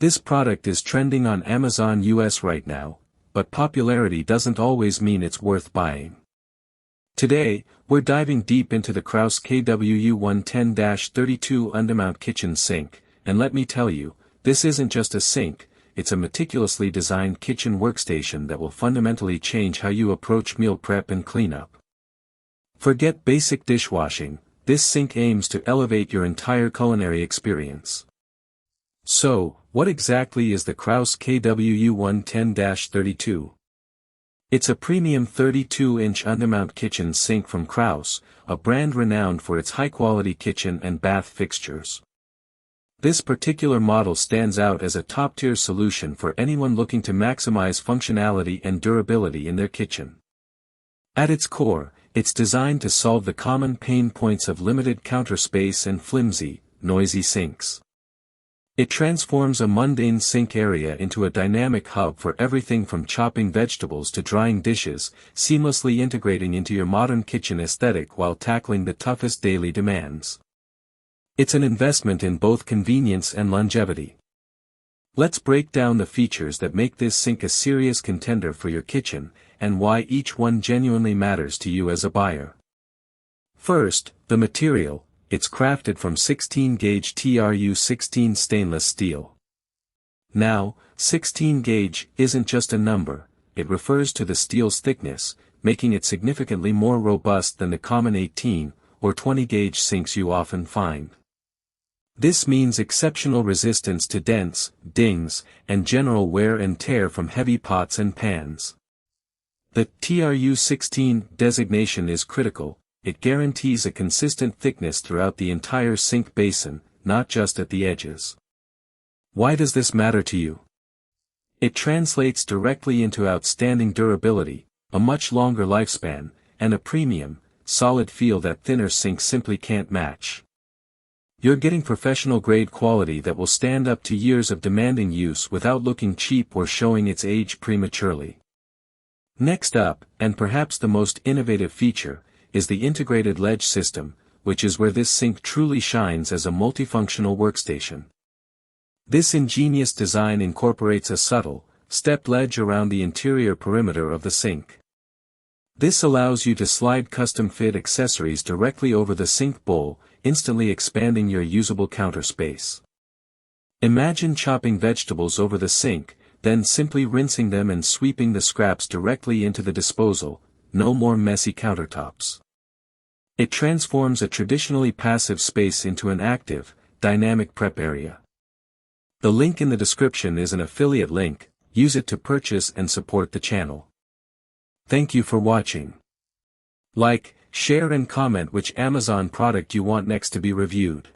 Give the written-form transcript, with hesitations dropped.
This product is trending on Amazon US right now, but popularity doesn't always mean it's worth buying. Today, we're diving deep into the KRAUS KWU110-32 undermount kitchen sink, and let me tell you, this isn't just a sink, it's a meticulously designed kitchen workstation that will fundamentally change how you approach meal prep and cleanup. Forget basic dishwashing, this sink aims to elevate your entire culinary experience. So, what exactly is the KRAUS KWU110-32? It's a premium 32-inch undermount kitchen sink from KRAUS, a brand renowned for its high-quality kitchen and bath fixtures. This particular model stands out as a top-tier solution for anyone looking to maximize functionality and durability in their kitchen. At its core, it's designed to solve the common pain points of limited counter space and flimsy, noisy sinks. It transforms a mundane sink area into a dynamic hub for everything from chopping vegetables to drying dishes, seamlessly integrating into your modern kitchen aesthetic while tackling the toughest daily demands. It's an investment in both convenience and longevity. Let's break down the features that make this sink a serious contender for your kitchen, and why each one genuinely matters to you as a buyer. First, the material. It's crafted from 16-gauge TRU-16 stainless steel. Now, 16-gauge isn't just a number, it refers to the steel's thickness, making it significantly more robust than the common 18 or 20-gauge sinks you often find. This means exceptional resistance to dents, dings, and general wear and tear from heavy pots and pans. The TRU-16 designation is critical. It guarantees a consistent thickness throughout the entire sink basin, not just at the edges. Why does this matter to you? It translates directly into outstanding durability, a much longer lifespan, and a premium, solid feel that thinner sinks simply can't match. You're getting professional-grade quality that will stand up to years of demanding use without looking cheap or showing its age prematurely. Next up, and perhaps the most innovative feature, is the integrated ledge system, which is where this sink truly shines as a multifunctional workstation. This ingenious design incorporates a subtle, stepped ledge around the interior perimeter of the sink. This allows you to slide custom-fit accessories directly over the sink bowl, instantly expanding your usable counter space. Imagine chopping vegetables over the sink, then simply rinsing them and sweeping the scraps directly into the disposal. No more messy countertops. It transforms a traditionally passive space into an active, dynamic prep area. The link in the description is an affiliate link, use it to purchase and support the channel. Thank you for watching. Like, share and comment which Amazon product you want next to be reviewed.